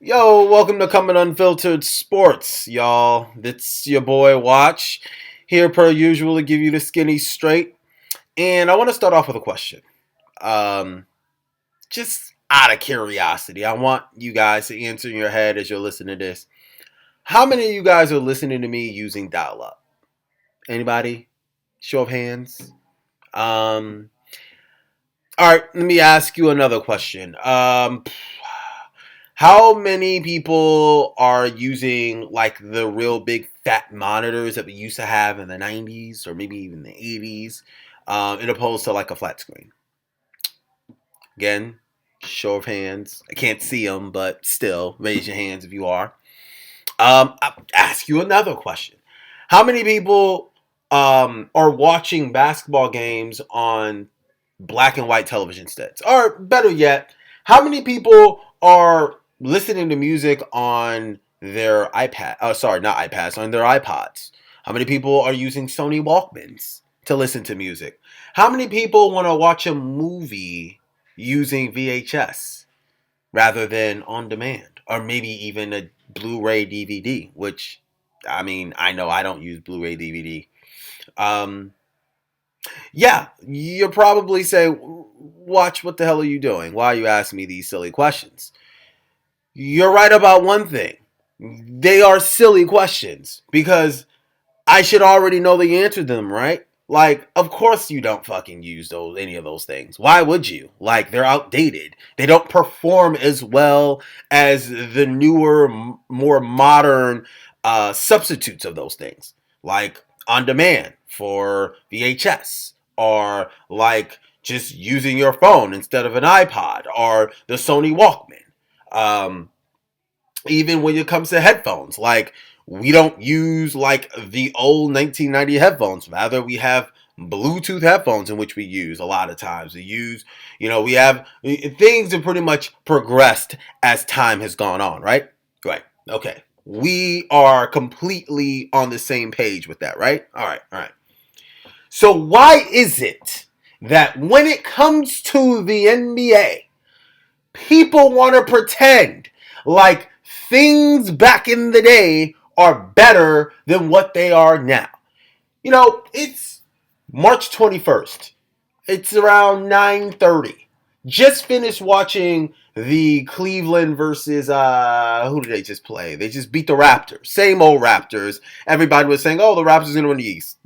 Yo, welcome to Coming Unfiltered Sports, y'all. It's your boy Watch, here per usual to give you the skinny straight. And I want to start off with a question. Um, just out of curiosity, I want you guys to answer in your head as you're listening to this. How many of you guys are listening to me using dial-up? Anybody? Show of hands. Um, all right, let me ask you another question. How many people are using like the real big fat monitors that we used to have in the 90s or maybe even the 80s, in opposed to like a flat screen? Again, show of hands. I can't see them, but still, raise your hands if you are. I'll ask you another question. How many people are watching basketball games on black and white television sets? Or better yet, how many people are listening to music on their iPad? Oh, sorry, not iPads, on their iPods. How many people are using Sony Walkmans to listen to music? How many people want to watch a movie using VHS rather than on demand? Or maybe even a Blu-ray DVD, which, I mean, I know I don't use Blu-ray DVD. Um, yeah, you're probably saying, Watch, what the hell are you doing? Why are you asking me these silly questions? You're right about one thing. They are silly questions because I should already know the answer to them, right? Like, of course you don't fucking use any of those things. Why would you? Like, they're outdated. They don't perform as well as the newer, more modern substitutes of those things, like on demand for VHS, or like just using your phone instead of an iPod, or the Sony Walkman. Um, Even when it comes to headphones, like we don't use like the old 1990 headphones. Rather, we have Bluetooth headphones in which we use a lot of times. We have things have pretty much progressed as time has gone on, right? Right. Okay. We are completely on the same page with that, right? All right. All right. So why is it that when it comes to the NBA, people want to pretend like things back in the day are better than what they are now? It's March 21st. It's around 9:30. Just finished watching the Cleveland versus who did they just play? They just beat the Raptors. Same old Raptors. Everybody was saying, "Oh, the Raptors are going to win the East."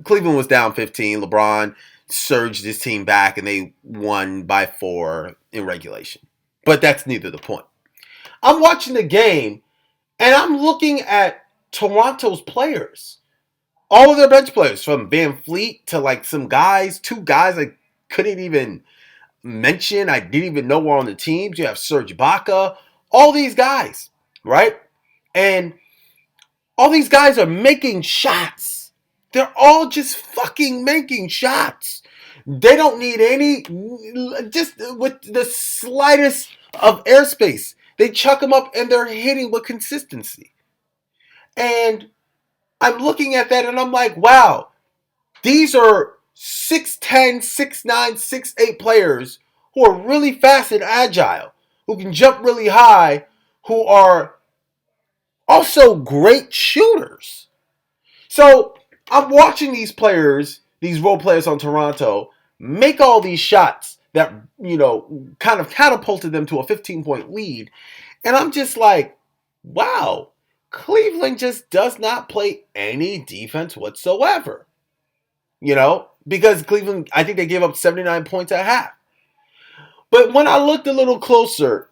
Cleveland was down 15. LeBron surged his team back and they won by 4 in regulation. But that's neither the point. I'm watching the game and I'm looking at Toronto's players. All of their bench players, from Van Fleet to like two guys I couldn't even mention. I didn't even know were on the teams. You have Serge Ibaka, all these guys, right? And all these guys are making shots. They're all just fucking making shots. They don't need just with the slightest of airspace. They chuck them up and they're hitting with consistency. And I'm looking at that and I'm like, wow, these are 6'10", 6'9", 6'8" players who are really fast and agile, who can jump really high, who are also great shooters. So I'm watching these players, these role players on Toronto, make all these shots that, kind of catapulted them to a 15-point lead. And I'm just like, wow, Cleveland just does not play any defense whatsoever. Because Cleveland, I think they gave up 79 points at half. But when I looked a little closer,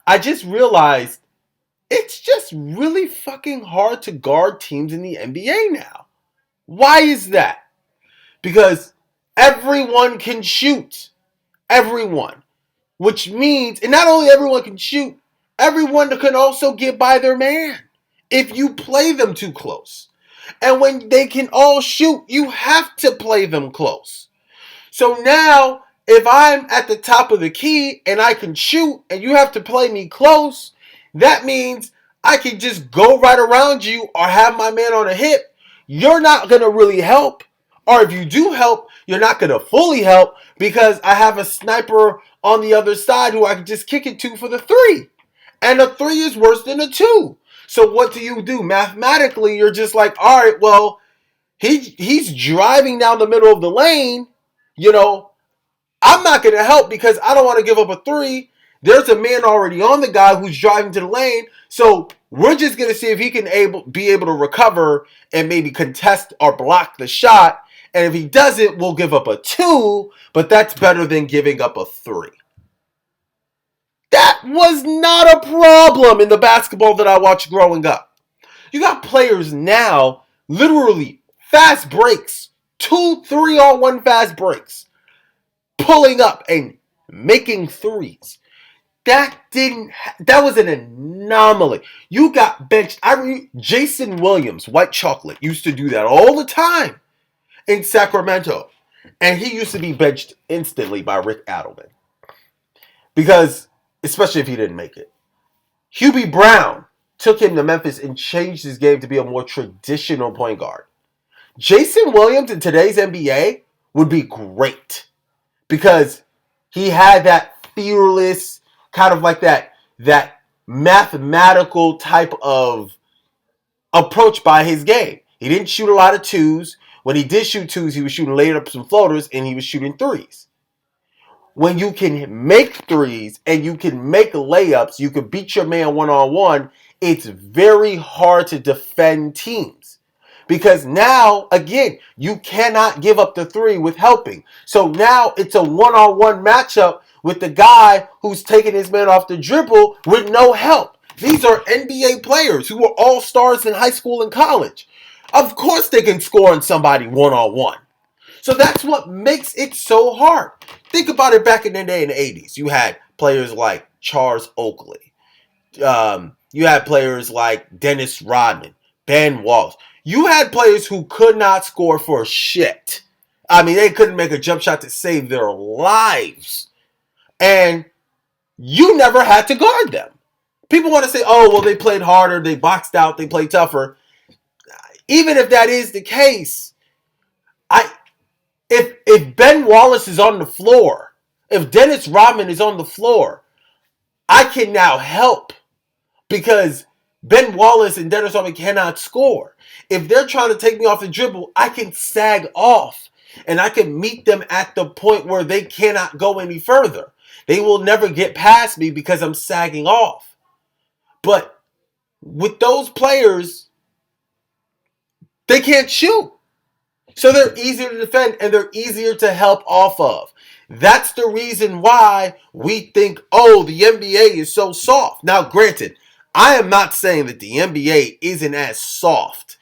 I just realized it's just really fucking hard to guard teams in the NBA now. Why is that? Because everyone can shoot. Everyone. Which means, and not only everyone can shoot, everyone can also get by their man if you play them too close. And when they can all shoot, you have to play them close. So now, if I'm at the top of the key and I can shoot and you have to play me close, that means I can just go right around you or have my man on a hip. You're not going to really help. Or if you do help, you're not going to fully help because I have a sniper on the other side who I can just kick it to for the 3. And a 3 is worse than a 2. So what do? Mathematically, you're just like, all right, well, he's driving down the middle of the lane. You know, I'm not going to help because I don't want to give up a 3. There's a man already on the guy who's driving to the lane. So we're just going to see if he can be able to recover and maybe contest or block the shot. And if he doesn't, we'll give up a 2. But that's better than giving up a 3. That was not a problem in the basketball that I watched growing up. You got players now, literally fast breaks, 2 3-on-1 fast breaks, pulling up and making 3s. That was an anomaly. You got benched. Jason Williams, white chocolate, used to do that all the time in Sacramento. And he used to be benched instantly by Rick Adelman. Because, especially if he didn't make it. Hubie Brown took him to Memphis and changed his game to be a more traditional point guard. Jason Williams in today's NBA would be great because he had that fearless, kind of like that mathematical type of approach by his game. He didn't shoot a lot of 2s. When he did shoot 2s, he was shooting layups and floaters, and he was shooting 3s. When you can make 3s and you can make layups, you can beat your man one-on-one, it's very hard to defend teams. Because now, again, you cannot give up the 3 with helping. So now it's a one-on-one matchup with the guy who's taking his man off the dribble with no help. These are NBA players who were all stars in high school and college. Of course they can score on somebody one-on-one. So that's what makes it so hard. Think about it back in the day in the 80s. You had players like Charles Oakley. You had players like Dennis Rodman, Ben Wallace. You had players who could not score for shit. I mean, they couldn't make a jump shot to save their lives. And you never had to guard them. People want to say, oh, well, they played harder, they boxed out, they played tougher. Even if that is the case, if Ben Wallace is on the floor, if Dennis Rodman is on the floor, I can now help because Ben Wallace and Dennis Rodman cannot score. If they're trying to take me off the dribble, I can sag off and I can meet them at the point where they cannot go any further. They will never get past me because I'm sagging off. But with those players, they can't shoot. So they're easier to defend and they're easier to help off of. That's the reason why we think, oh, the NBA is so soft. Now, granted, I am not saying that the NBA isn't as soft.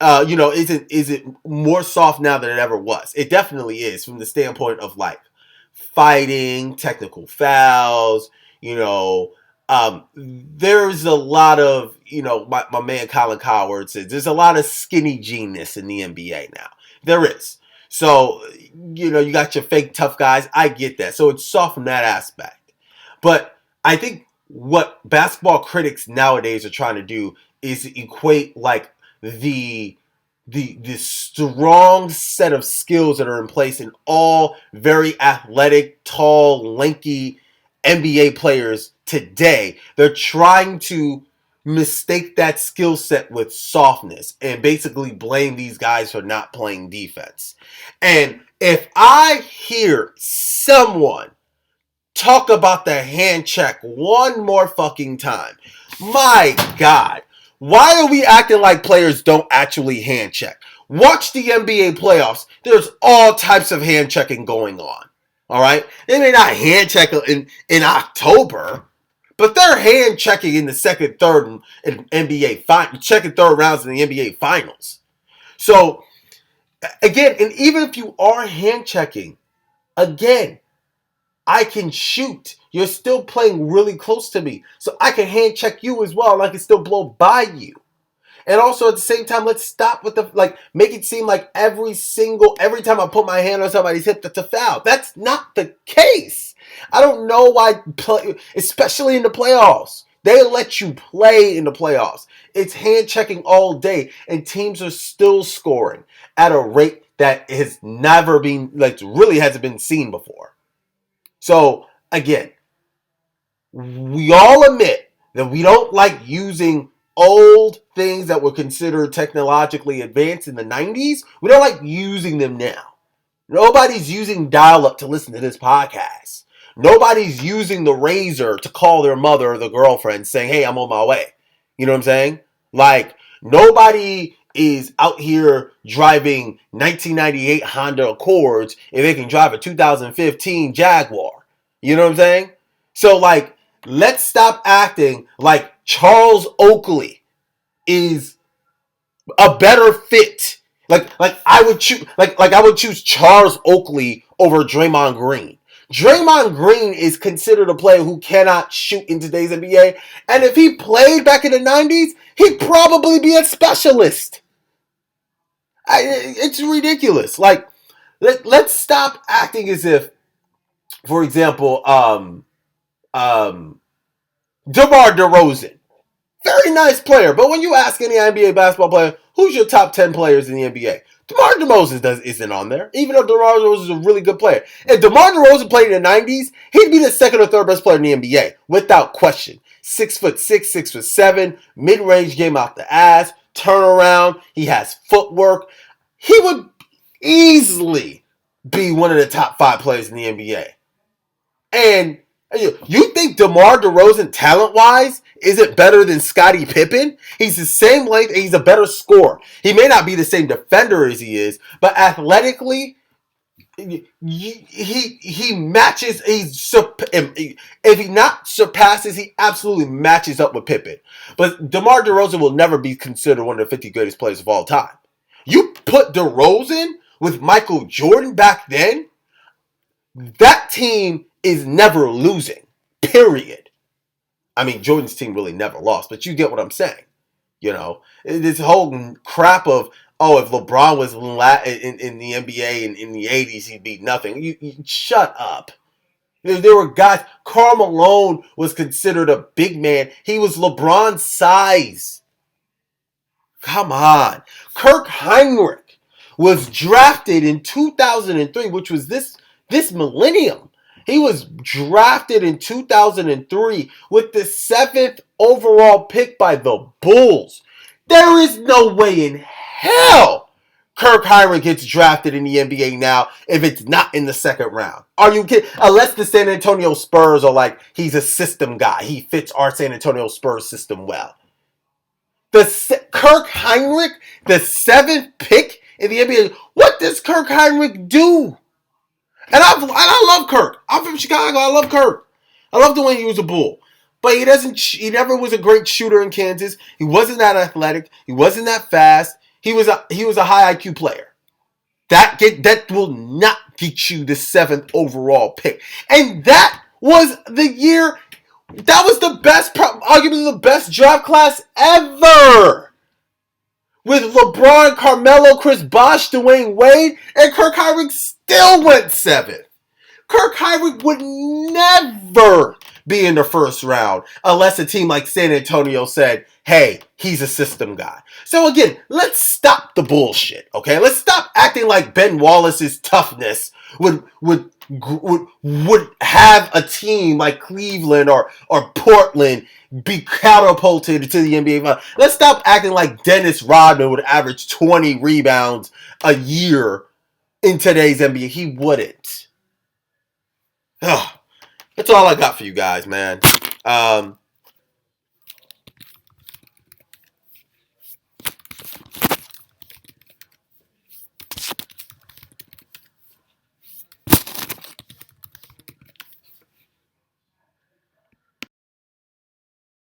Isn't more soft now than it ever was. It definitely is from the standpoint of like fighting, technical fouls, there's a lot of, my man Colin Coward says, there's a lot of skinny genius in the NBA now. There is. So, you got your fake tough guys. I get that. So it's soft from that aspect. But I think what basketball critics nowadays are trying to do is equate like the strong set of skills that are in place in all very athletic, tall, lanky NBA players today. They're trying to mistake that skill set with softness and basically blame these guys for not playing defense. And if I hear someone talk about the hand check one more fucking time, my God, why are we acting like players don't actually hand check? Watch the NBA playoffs. There's all types of hand checking going on. All right? They may not hand check in October, but they're hand checking in the second, third, and second, third rounds in the NBA finals. So, again, and even if you are hand checking, again, I can shoot. You're still playing really close to me. So I can hand check you as well, and I can still blow by you. And also at the same time, let's stop with make it seem like every time I put my hand on somebody's hip, that's a foul. That's not the case. I don't know why, especially in the playoffs. They let you play in the playoffs. It's hand checking all day, and teams are still scoring at a rate that has never been, like, really hasn't been seen before. So, again, we all admit that we don't like using old things that were considered technologically advanced in the 90s. We don't like using them now. Nobody's using dial-up to listen to this podcast. Nobody's using the razor to call their mother or the girlfriend saying, hey, I'm on my way. You know what I'm saying? Like, nobody is out here driving 1998 Honda Accords if they can drive a 2015 Jaguar. You know what I'm saying? So, like, let's stop acting like Charles Oakley is a better fit. Like I would choose Charles Oakley over Draymond Green. Draymond Green is considered a player who cannot shoot in today's NBA, and if he played back in the 90s, he'd probably be a specialist. It's ridiculous. Like, let's stop acting as if, for example, DeMar DeRozan, very nice player, but when you ask any NBA basketball player, who's your top 10 players in the NBA? DeMar DeRozan isn't on there, even though DeMar DeRozan is a really good player. If DeMar DeRozan played in the 90s, he'd be the second or third best player in the NBA, without question. 6'6", 6'7", mid-range game out the ass, turnaround, he has footwork. He would easily be one of the top 5 players in the NBA. And you think DeMar DeRozan, talent-wise, isn't better than Scottie Pippen? He's the same length, and he's a better scorer. He may not be the same defender as he is, but athletically, he matches. If he not surpasses, he absolutely matches up with Pippen. But DeMar DeRozan will never be considered one of the 50 greatest players of all time. You put DeRozan with Michael Jordan back then, that team is never losing, period. I mean, Jordan's team really never lost, but you get what I'm saying. You know, this whole crap of, oh, if LeBron was in the NBA in the 80s, he'd be nothing. You shut up. There were guys, Karl Malone was considered a big man. He was LeBron's size. Come on. Kirk Heinrich was drafted in 2003, which was this millennium. He was drafted in 2003 with the 7th overall pick by the Bulls. There is no way in hell Kirk Heinrich gets drafted in the NBA now if it's not in the 2nd round. Are you kidding? Unless the San Antonio Spurs are like, he's a system guy. He fits our San Antonio Spurs system well. Kirk Heinrich, the 7th pick in the NBA. What does Kirk Heinrich do? And I love Kirk. I'm from Chicago. I love Kirk. I love the way he was a Bull. But he never was a great shooter in Kansas. He wasn't that athletic. He wasn't that fast. He was a high IQ player. That will not get you the 7th overall pick. And that was the year, that was the best, arguably the best draft class ever. With LeBron, Carmelo, Chris Bosh, Dwayne Wade, and Kirk Heinrich still went 7th. Kirk Heinrich would never be in the 1st round unless a team like San Antonio said, hey, he's a system guy. So again, let's stop the bullshit, okay? Let's stop acting like Ben Wallace's toughness would have a team like Cleveland or Portland be catapulted to the NBA. Let's stop acting like Dennis Rodman would average 20 rebounds a year in today's NBA. He wouldn't. That's all I got for you guys, man.